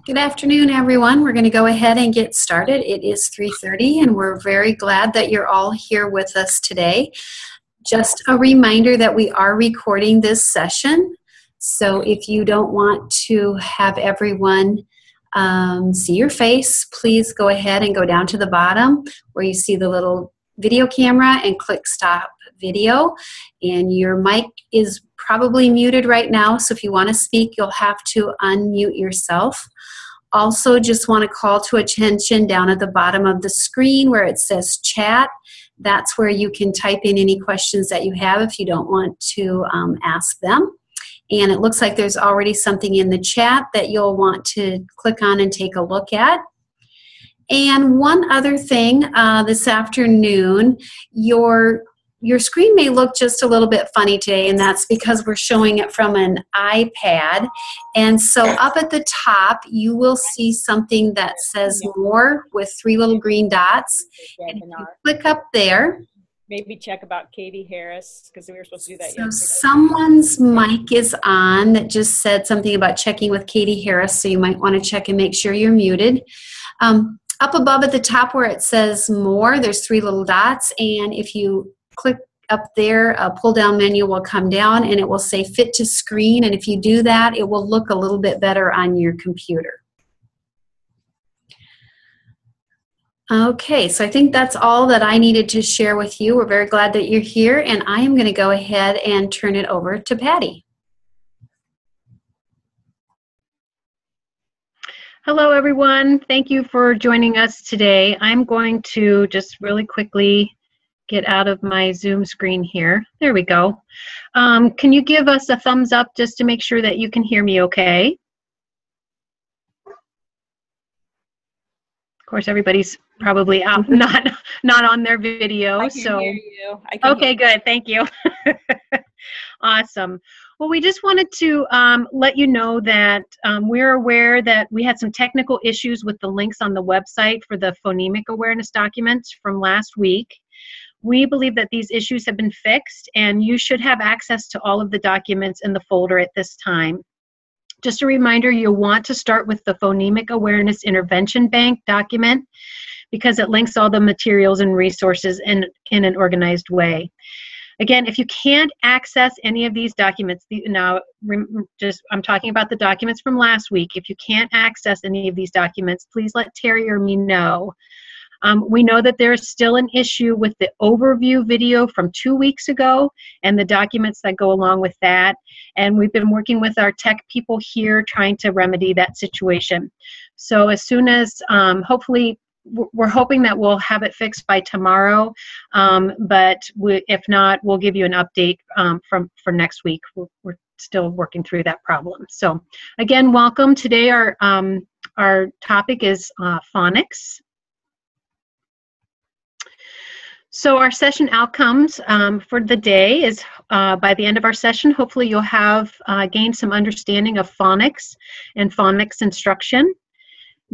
Good afternoon, everyone. We're going to go ahead and get started. It is 3:30, and we're very glad that you're all here with us today. Just a reminder that we are recording this session, so if you don't want to have everyone see your face, please go ahead and go down to the bottom where you see the little video camera and click Stop Video. And your mic is probably muted right now, so if you want to speak, you'll have to unmute yourself. Also, just want to call to attention down at the bottom of the screen where it says chat. That's where you can type in any questions that you have if you don't want to ask them. And it looks like there's already something in the chat that you'll want to click on and take a look at. And one other thing, this afternoon, your screen may look just a little bit funny today, and that's because we're showing it from an iPad. And so up at the top, you will see something that says more with three little green dots. And if you click up there, maybe check about Katie Harris, because we were supposed to do that so yesterday. someone's mic is on that just said something about checking with Katie Harris, so you might want to check and make sure you're muted. Up above at the top where it says more, there's three little dots, and if you click up there, a pull-down menu will come down and it will say fit to screen, and if you do that, it will look a little bit better on your computer. Okay, so I think that's all that I needed to share with you. We're very glad that you're here, and I am going to go ahead and turn it over to Patty. Hello, everyone. Thank you for joining us today. I'm going to just really quickly get out of my Zoom screen here. There we go. Can you give us a thumbs up just to make sure that you can hear me okay? Of course, everybody's probably out, not on their video. I can hear you. I can okay, hear you. good. Thank you. Awesome. Well, we just wanted to let you know that we're aware that we had some technical issues with the links on the website for the phonemic awareness documents from last week. We believe that these issues have been fixed, and you should have access to all of the documents in the folder at this time. Just a reminder, you'll want to start with the Phonemic Awareness Intervention Bank document because it links all the materials and resources in an organized way. Again, if you can't access any of these documents, now I'm talking about the documents from last week. If you can't access any of these documents, please let Terry or me know. We know that there is still an issue with the overview video from 2 weeks ago and the documents that go along with that. And we've been working with our tech people here trying to remedy that situation. So as soon as, hopefully, we're hoping that we'll have it fixed by tomorrow. But if not, we'll give you an update for next week. We're still working through that problem. So again, welcome. Today our topic is phonics. So our session outcomes for the day is by the end of our session, hopefully you'll have gained some understanding of phonics and phonics instruction,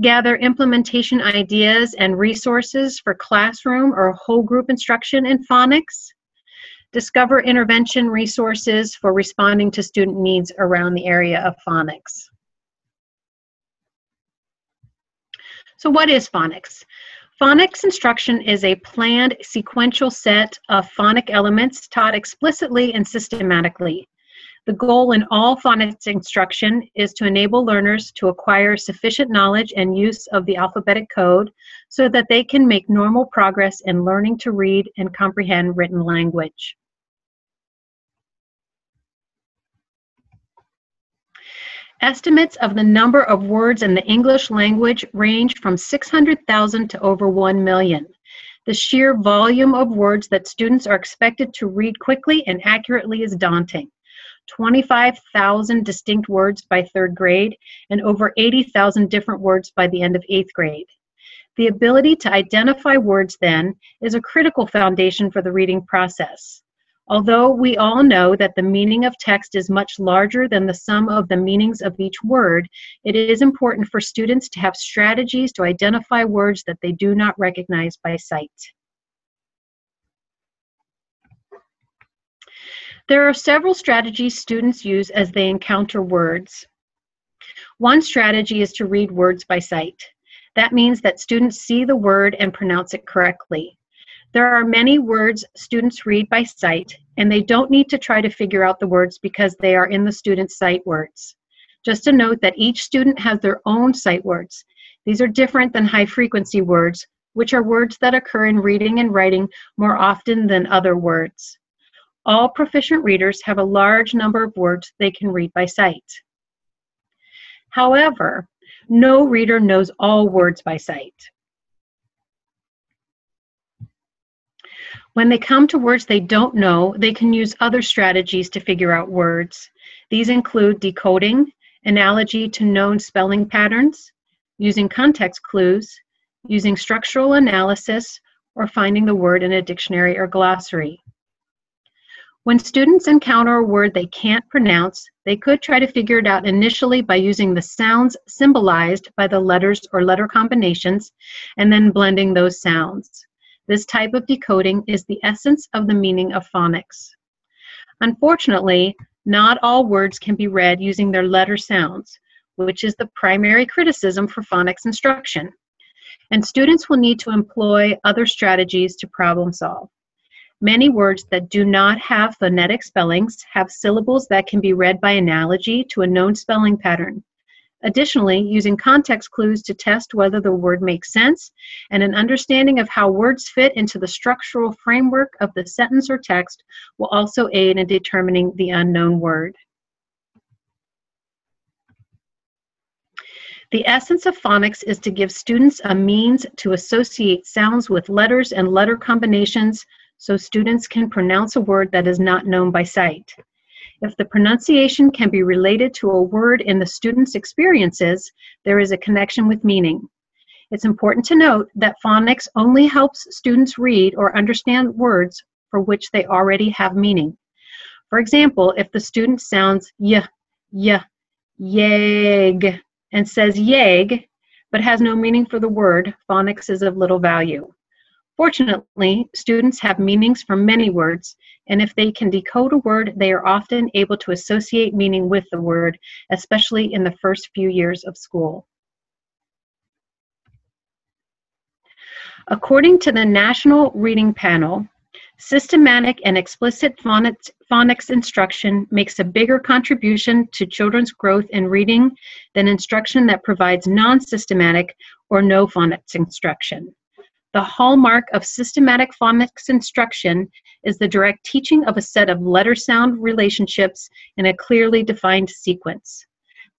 gather implementation ideas and resources for classroom or whole group instruction in phonics, discover intervention resources for responding to student needs around the area of phonics. So what is phonics? Phonics instruction is a planned sequential set of phonic elements taught explicitly and systematically. The goal in all phonics instruction is to enable learners to acquire sufficient knowledge and use of the alphabetic code so that they can make normal progress in learning to read and comprehend written language. Estimates of the number of words in the English language range from 600,000 to over 1 million. The sheer volume of words that students are expected to read quickly and accurately is daunting. 25,000 distinct words by 3rd grade and over 80,000 different words by the end of 8th grade. The ability to identify words, then, is a critical foundation for the reading process. Although we all know that the meaning of text is much larger than the sum of the meanings of each word, it is important for students to have strategies to identify words that they do not recognize by sight. There are several strategies students use as they encounter words. One strategy is to read words by sight. That means that students see the word and pronounce it correctly. There are many words students read by sight, and they don't need to try to figure out the words because they are in the student's sight words. Just a note that each student has their own sight words. These are different than high-frequency words, which are words that occur in reading and writing more often than other words. All proficient readers have a large number of words they can read by sight. However, no reader knows all words by sight. When they come to words they don't know, they can use other strategies to figure out words. These include decoding, analogy to known spelling patterns, using context clues, using structural analysis, or finding the word in a dictionary or glossary. When students encounter a word they can't pronounce, they could try to figure it out initially by using the sounds symbolized by the letters or letter combinations, and then blending those sounds. This type of decoding is the essence of the meaning of phonics. Unfortunately, not all words can be read using their letter sounds, which is the primary criticism for phonics instruction. And students will need to employ other strategies to problem solve. Many words that do not have phonetic spellings have syllables that can be read by analogy to a known spelling pattern. Additionally, using context clues to test whether the word makes sense and an understanding of how words fit into the structural framework of the sentence or text will also aid in determining the unknown word. The essence of phonics is to give students a means to associate sounds with letters and letter combinations so students can pronounce a word that is not known by sight. If the pronunciation can be related to a word in the student's experiences, there is a connection with meaning. It's important to note that phonics only helps students read or understand words for which they already have meaning. For example, if the student sounds yag, and says yag, but has no meaning for the word, phonics is of little value. Fortunately, students have meanings for many words, and if they can decode a word, they are often able to associate meaning with the word, especially in the first few years of school. According to the National Reading Panel, systematic and explicit phonics instruction makes a bigger contribution to children's growth in reading than instruction that provides non-systematic or no phonics instruction. The hallmark of systematic phonics instruction is the direct teaching of a set of letter-sound relationships in a clearly defined sequence.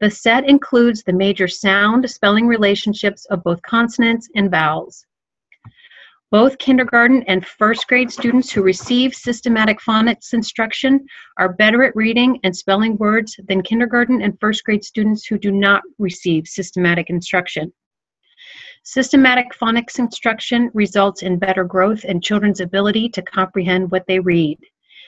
The set includes the major sound spelling relationships of both consonants and vowels. Both kindergarten and first grade students who receive systematic phonics instruction are better at reading and spelling words than kindergarten and first grade students who do not receive systematic instruction. Systematic phonics instruction results in better growth in children's ability to comprehend what they read.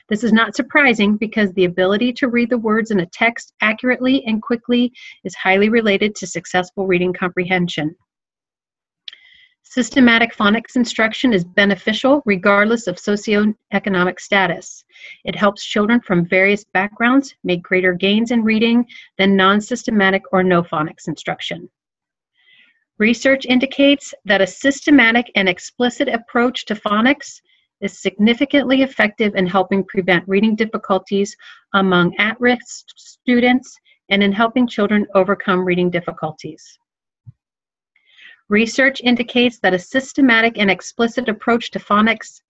This is not surprising because the ability to read the words in a text accurately and quickly is highly related to successful reading comprehension. Systematic phonics instruction is beneficial regardless of socioeconomic status. It helps children from various backgrounds make greater gains in reading than non-systematic or no phonics instruction. Research indicates that a systematic and explicit approach to phonics is significantly effective in helping prevent reading difficulties among at-risk students and in helping children overcome reading difficulties. Research indicates that a systematic and explicit approach to phonics,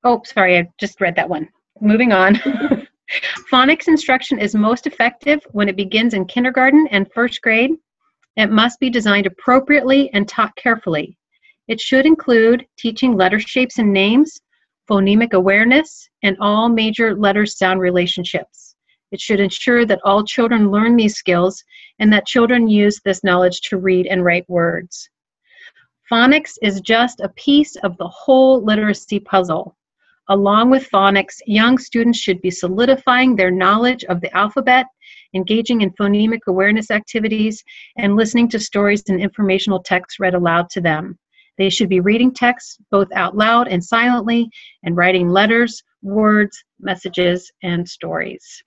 I just read that one. Moving on. Phonics instruction is most effective when it begins in kindergarten and first grade. It must be designed appropriately and taught carefully. It should include teaching letter shapes and names, phonemic awareness, and all major letter-sound relationships. It should ensure that all children learn these skills and that children use this knowledge to read and write words. Phonics is just a piece of the whole literacy puzzle. Along with phonics, young students should be solidifying their knowledge of the alphabet, engaging in phonemic awareness activities, and listening to stories and informational texts read aloud to them. They should be reading texts both out loud and silently, and writing letters, words, messages, and stories.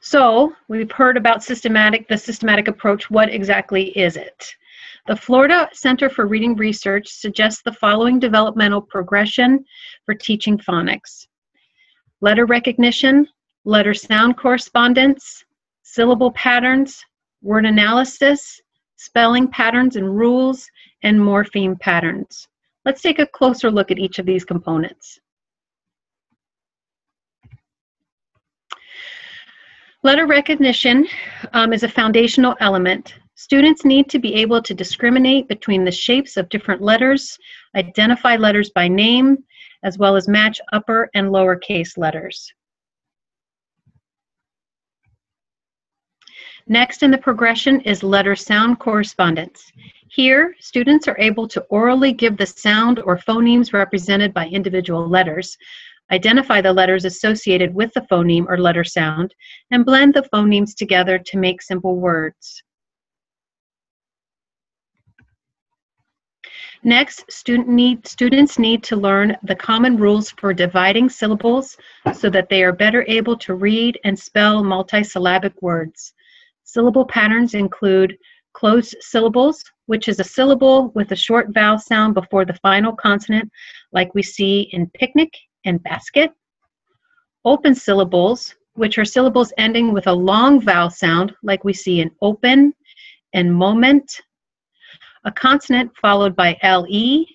So we've heard about the systematic approach. What exactly is it? The Florida Center for Reading Research suggests the following developmental progression for teaching phonics: letter recognition, letter sound correspondence, syllable patterns, word analysis, spelling patterns and rules, and morpheme patterns. Let's take a closer look at each of these components. Letter recognition is a foundational element. Students need to be able to discriminate between the shapes of different letters, identify letters by name, as well as match upper and lowercase letters. Next in the progression is letter sound correspondence. Here, students are able to orally give the sound or phonemes represented by individual letters, identify the letters associated with the phoneme or letter sound, and blend the phonemes together to make simple words. Next, students need to learn the common rules for dividing syllables so that they are better able to read and spell multisyllabic words. Syllable patterns include closed syllables, which is a syllable with a short vowel sound before the final consonant, like we see in picnic and basket. Open syllables, which are syllables ending with a long vowel sound, like we see in open and moment. A consonant followed by LE.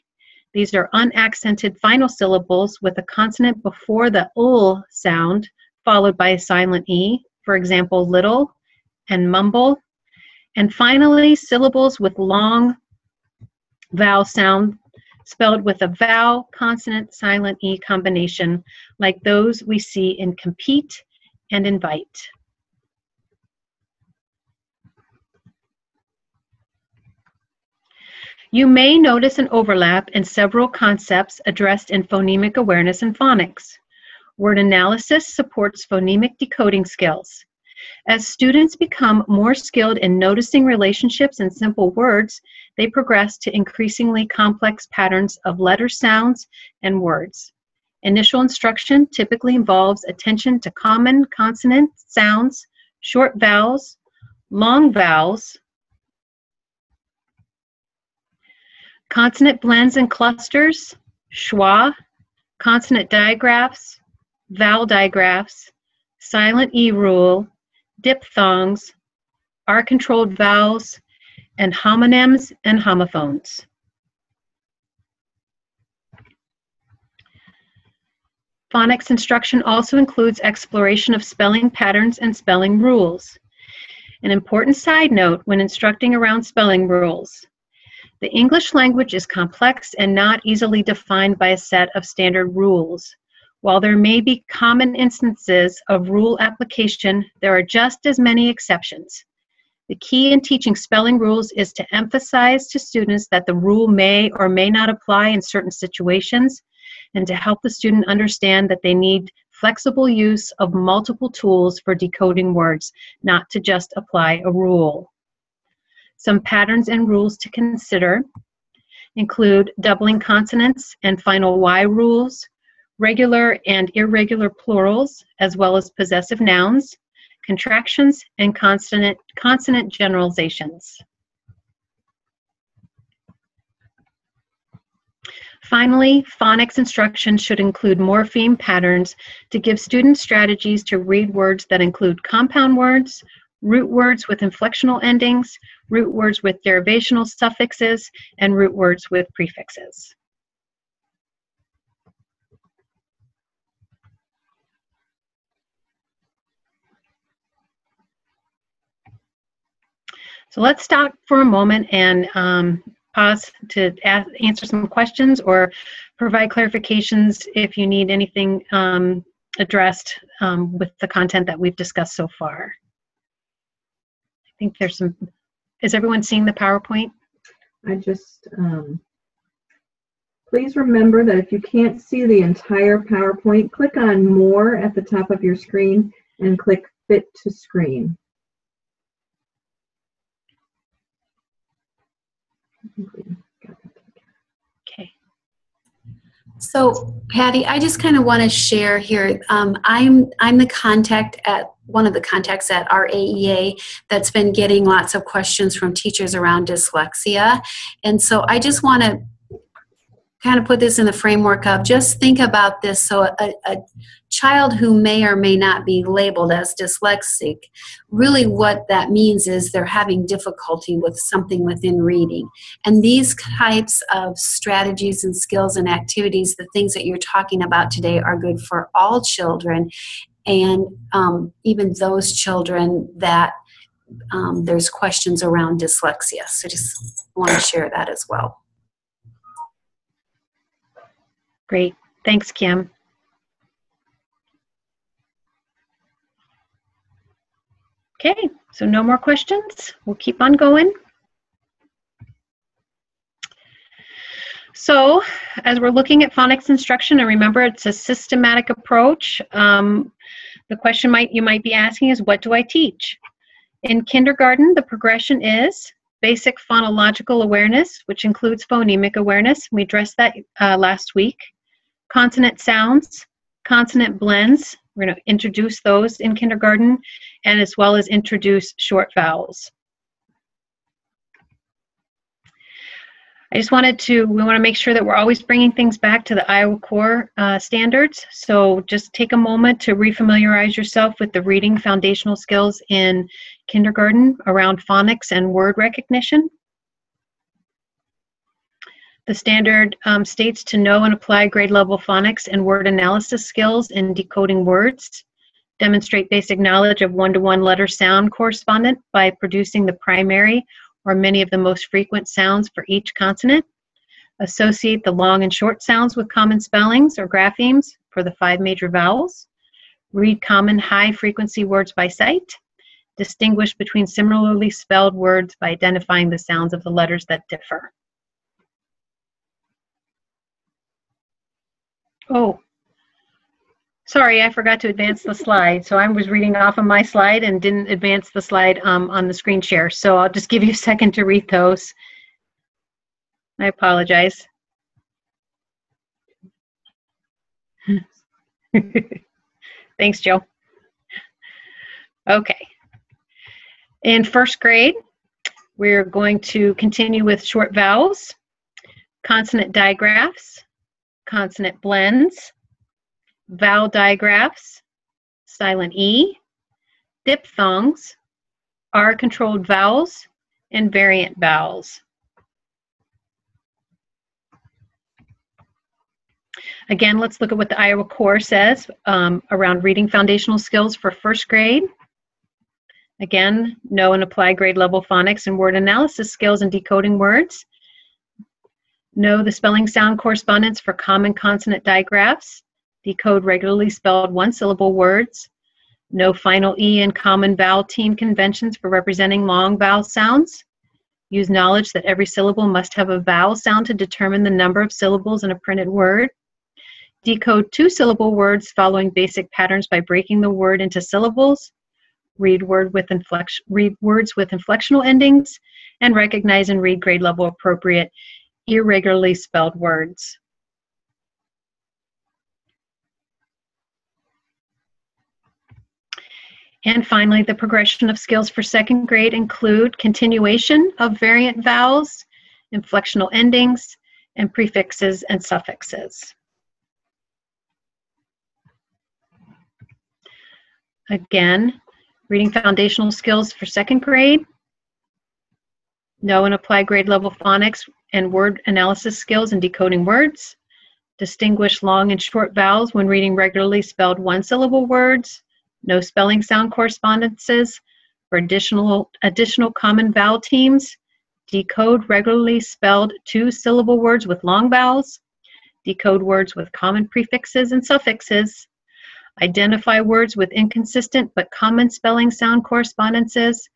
These are unaccented final syllables with a consonant before the ul sound, followed by a silent E, for example, little and mumble. And finally, syllables with long vowel sound, spelled with a vowel, consonant, silent E combination, like those we see in compete and invite. You may notice an overlap in several concepts addressed in phonemic awareness and phonics. Word analysis supports phonemic decoding skills. As students become more skilled in noticing relationships in simple words, they progress to increasingly complex patterns of letter sounds and words. Initial instruction typically involves attention to common consonant sounds, short vowels, long vowels, consonant blends and clusters, schwa, consonant digraphs, vowel digraphs, silent E rule, diphthongs, R-controlled vowels, and homonyms and homophones. Phonics instruction also includes exploration of spelling patterns and spelling rules. An important side note when instructing around spelling rules: the English language is complex and not easily defined by a set of standard rules. While there may be common instances of rule application, there are just as many exceptions. The key in teaching spelling rules is to emphasize to students that the rule may or may not apply in certain situations, and to help the student understand that they need flexible use of multiple tools for decoding words, not to just apply a rule. Some patterns and rules to consider include doubling consonants and final Y rules, regular and irregular plurals, as well as possessive nouns, contractions, and consonant generalizations. Finally, phonics instruction should include morpheme patterns to give students strategies to read words that include compound words, root words with inflectional endings, root words with derivational suffixes, and root words with prefixes. So let's stop for a moment and pause to answer some questions or provide clarifications if you need anything addressed with the content that we've discussed so far. I think there's some. Is everyone seeing the PowerPoint? I just, please remember that if you can't see the entire PowerPoint, click on More at the top of your screen and click Fit to Screen. Okay. So, Patty, I just kind of want to share here. I'm the contact at one of the contacts at our AEA that's been getting lots of questions from teachers around dyslexia, and so I just want to kind of put this in the framework of just think about this. So a child who may or may not be labeled as dyslexic, really what that means is they're having difficulty with something within reading. And these types of strategies and skills and activities, the things that you're talking about today, are good for all children, and even those children that there's questions around dyslexia. So just want to share that as well. Great. Thanks, Kim. Okay, so no more questions. We'll keep on going. So, as we're looking at phonics instruction, and remember it's a systematic approach, the question you might be asking is, what do I teach? In kindergarten, the progression is basic phonological awareness, which includes phonemic awareness. We addressed that last week. Consonant sounds, consonant blends. We're going to introduce those in kindergarten, and as well as introduce short vowels. We want to make sure that we're always bringing things back to the Iowa Core standards. So just take a moment to refamiliarize yourself with the reading foundational skills in kindergarten around phonics and word recognition. The standard states to know and apply grade level phonics and word analysis skills in decoding words. Demonstrate basic knowledge of one-to-one letter sound correspondent by producing the primary or many of the most frequent sounds for each consonant. Associate the long and short sounds with common spellings or graphemes for the 5 major vowels. Read common high-frequency words by sight. Distinguish between similarly spelled words by identifying the sounds of the letters that differ. Oh, sorry, I forgot to advance the slide. So I was reading off of my slide and didn't advance the slide on the screen share. So I'll just give you a second to read those. I apologize. Thanks, Joe. Okay. In first grade, we're going to continue with short vowels, consonant digraphs, consonant blends, vowel digraphs, silent E, diphthongs, R-controlled vowels, and variant vowels. Again, let's look at what the Iowa Core says around reading foundational skills for first grade. Again, know and apply grade level phonics and word analysis skills in decoding words. Know the spelling sound correspondence for common consonant digraphs. Decode regularly spelled one-syllable words. Know final E and common vowel team conventions for representing long vowel sounds. Use knowledge that every syllable must have a vowel sound to determine the number of syllables in a printed word. Decode 2-syllable words following basic patterns by breaking the word into syllables. Read words with inflectional endings, and recognize and read grade level appropriate irregularly spelled words. And finally, the progression of skills for second grade include continuation of variant vowels, inflectional endings, and prefixes and suffixes. Again, reading foundational skills for second grade. Know and apply grade level phonics and word analysis skills in decoding words. Distinguish long and short vowels when reading regularly spelled one-syllable words. Know spelling sound correspondences for additional common vowel teams. Decode regularly spelled 2-syllable words with long vowels. Decode words with common prefixes and suffixes. Identify words with inconsistent but common spelling sound correspondences.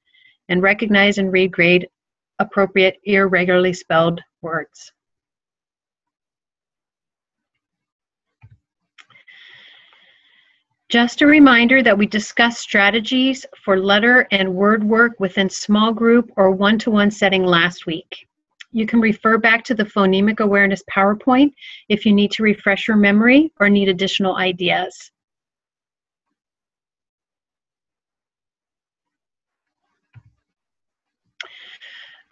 And recognize and read grade appropriate irregularly spelled words. Just a reminder that we discussed strategies for letter and word work within small group or one-to-one setting last week. You can refer back to the Phonemic Awareness PowerPoint if you need to refresh your memory or need additional ideas.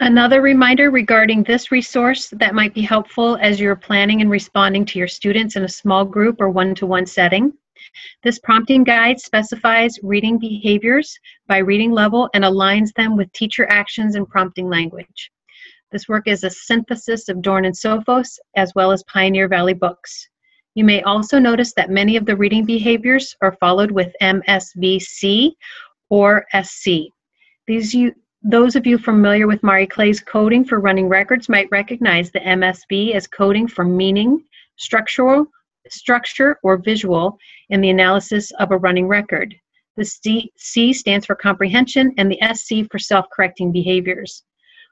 Another reminder regarding this resource that might be helpful as you're planning and responding to your students in a small group or one-to-one setting. This prompting guide specifies reading behaviors by reading level and aligns them with teacher actions and prompting language. This work is a synthesis of Dorn and Sophos as well as Pioneer Valley books. You may also notice that many of the reading behaviors are followed with MSVC or SC. Those of you familiar with Mari Clay's coding for running records might recognize the MSV as coding for meaning, structure, or visual in the analysis of a running record. The C stands for comprehension and the SC for self-correcting behaviors.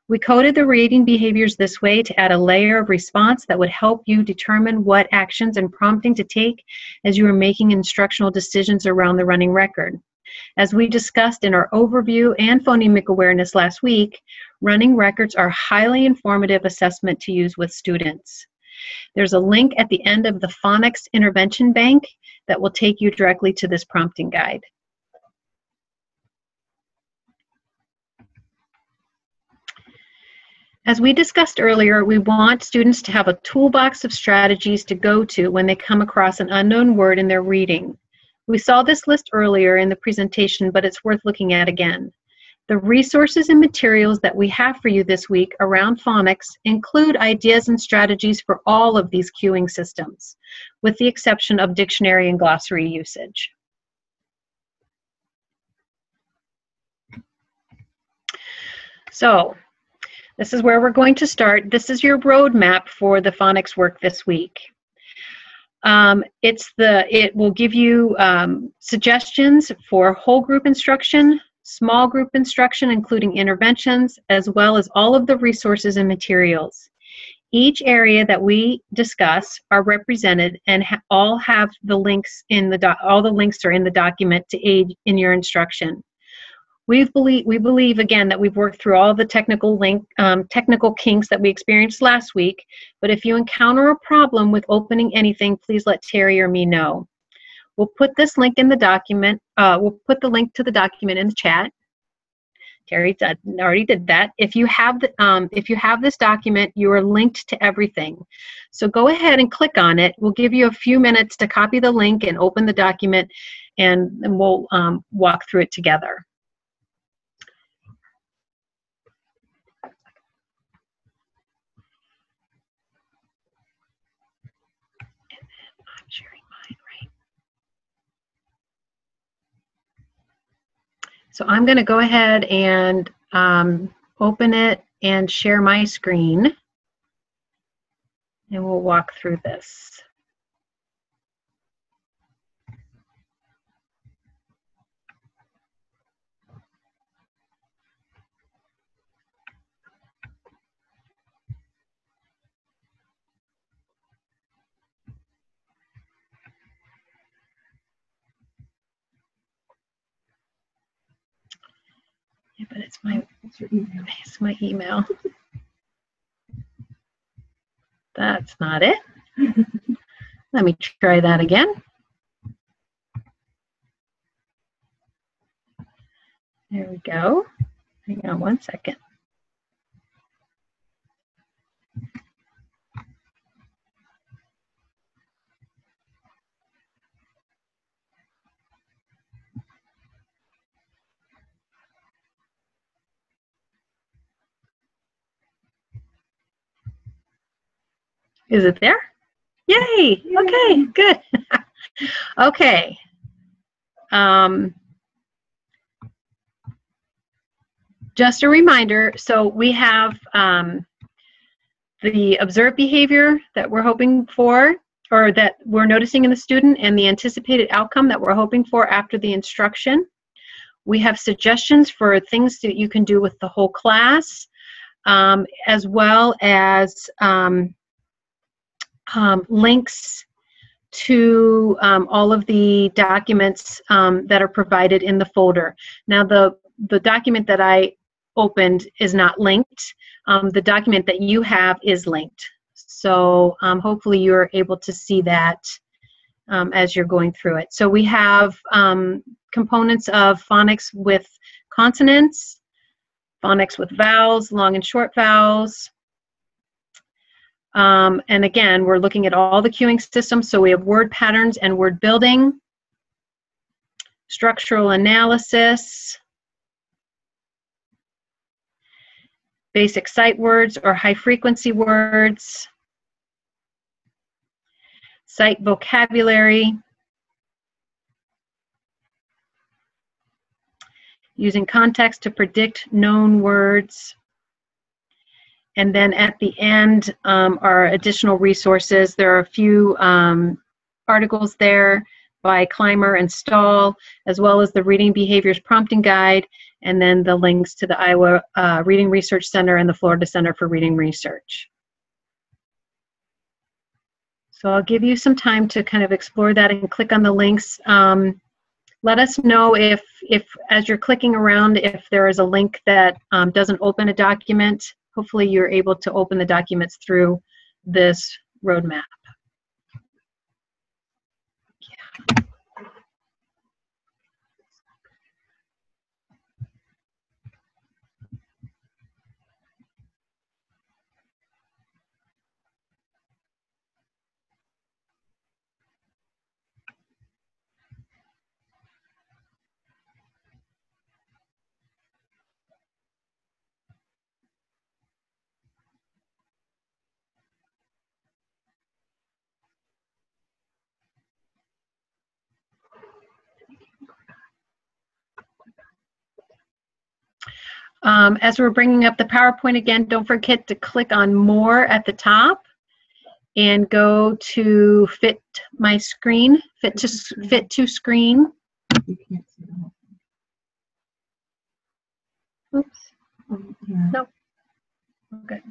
We coded the reading behaviors this way to add a layer of response that would help you determine what actions and prompting to take as you are making instructional decisions around the running record. As we discussed in our overview and phonemic awareness last week, running records are highly informative assessment to use with students. There's a link at the end of the Phonics Intervention Bank that will take you directly to this prompting guide. As we discussed earlier, we want students to have a toolbox of strategies to go to when they come across an unknown word in their reading. We saw this list earlier in the presentation, but it's worth looking at again. The resources and materials that we have for you this week around phonics include ideas and strategies for all of these cueing systems, with the exception of dictionary and glossary usage. So, this is where we're going to start. This is your roadmap for the phonics work this week. It will give you suggestions for whole group instruction, small group instruction, including interventions, as well as all of the resources and materials. Each area that we discuss are represented and all have the links in the all the links are in the document to aid in your instruction. We believe again that we've worked through all the technical kinks that we experienced last week, but if you encounter a problem with opening anything, please let Terry or me know. We'll put this link in the document, we'll put the link to the document in the chat. Terry already did that. If you have this document, you are linked to everything. So go ahead and click on it. We'll give you a few minutes to copy the link and open the document, and we'll walk through it together. So I'm going to go ahead and open it and share my screen, and we'll walk through this. Yeah, but it's my email. That's not it. Let me try that again. There we go. Hang on one second. Is it there? Yay! Okay, good. Okay. Just a reminder, so we have the observed behavior that we're hoping for, or that we're noticing in the student, and the anticipated outcome that we're hoping for after the instruction. We have suggestions for things that you can do with the whole class, as well as links to all of the documents that are provided in the folder. Now, the document that I opened is not linked. The document that you have is linked. So hopefully you're able to see that as you're going through it. So we have components of phonics with consonants, phonics with vowels, long and short vowels. And again, we're looking at all the cueing systems. So we have word patterns and word building, structural analysis, basic sight words or high frequency words, sight vocabulary, using context to predict known words. And then at the end are additional resources. There are a few articles there by Clymer and Stahl, as well as the Reading Behaviors Prompting Guide, and then the links to the Iowa Reading Research Center and the Florida Center for Reading Research. So I'll give you some time to kind of explore that and click on the links. Let us know if as you're clicking around, if there is a link that doesn't open a document. Hopefully you're able to open the documents through this roadmap. Yeah. As we're bringing up the PowerPoint again, don't forget to click on More at the top and go to Fit My Screen, Fit to Screen. You can't see the whole thing. Oops. Yeah. Nope. Okay.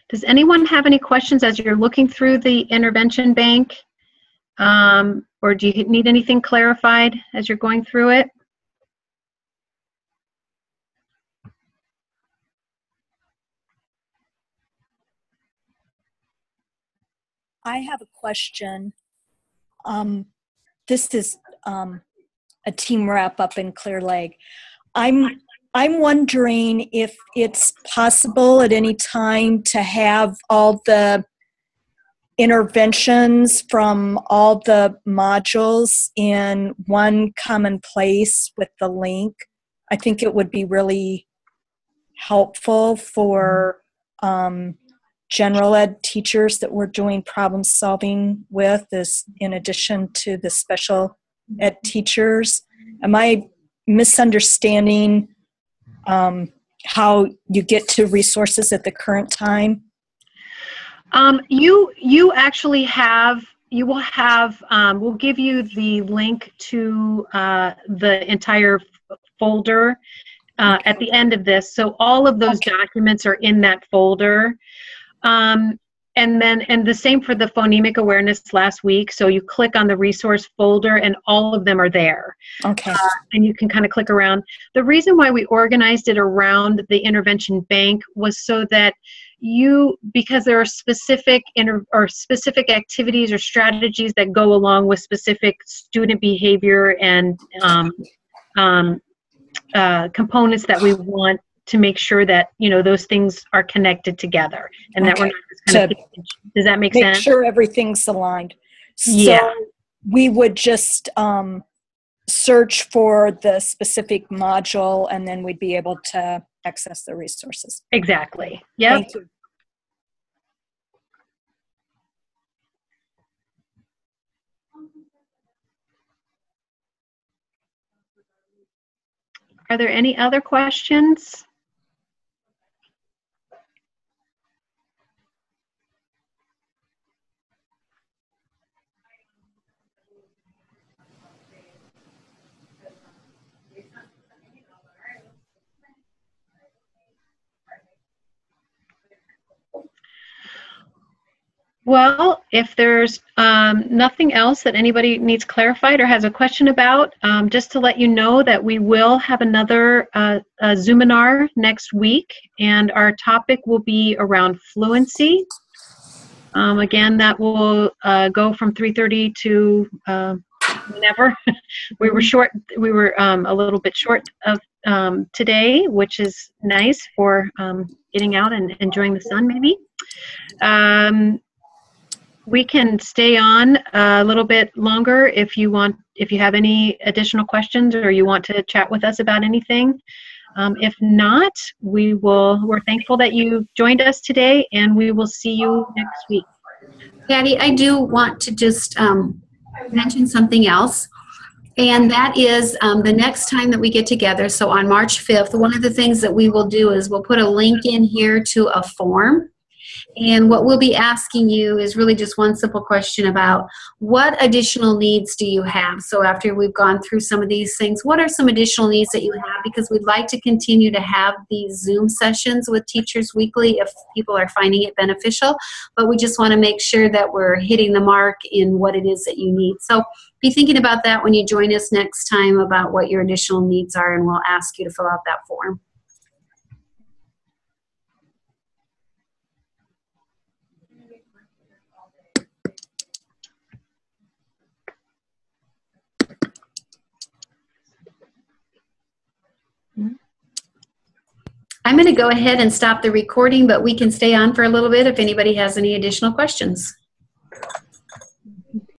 Does anyone have any questions as you're looking through the intervention bank? Or do you need anything clarified as you're going through it? I have a question. This is a team wrap up in Clear Lake. I'm wondering if it's possible at any time to have all the interventions from all the modules in one common place with the link. I think it would be really helpful for general ed teachers that we're doing problem solving with, is in addition to the special ed teachers. Am I misunderstanding how you get to resources at the current time? You actually have, you will have, we'll give you the link to the entire folder at the end of this. So all of those documents are in that folder. And the same for the phonemic awareness last week. So you click on the resource folder and all of them are there. Okay. And you can kind of click around. The reason why we organized it around the intervention bank was so that because there are specific specific activities or strategies that go along with specific student behavior and components that we want to make sure that those things are connected together, and that we're not just kind of, does that make sense? Make sure everything's aligned. Yeah. So we would just search for the specific module, and then we'd be able to access the resources. Exactly. Yep. Thank you. Are there any other questions? Well, if there's nothing else that anybody needs clarified or has a question about, just to let you know that we will have another Zoominar next week, and our topic will be around fluency. Again, that will go from 3:30 to whenever. We were a little bit short of today, which is nice for getting out and enjoying the sun, maybe. We can stay on a little bit longer if you want, if you have any additional questions or you want to chat with us about anything. If not, we're thankful that you joined us today, and we will see you next week. Patty, I do want to just mention something else, and that is the next time that we get together, so on March 5th, one of the things that we will do is we'll put a link in here to a form. And what we'll be asking you is really just one simple question about what additional needs do you have? So after we've gone through some of these things, what are some additional needs that you have? Because we'd like to continue to have these Zoom sessions with teachers weekly if people are finding it beneficial. But we just want to make sure that we're hitting the mark in what it is that you need. So be thinking about that when you join us next time about what your additional needs are, and we'll ask you to fill out that form. I'm going to go ahead and stop the recording, but we can stay on for a little bit if anybody has any additional questions.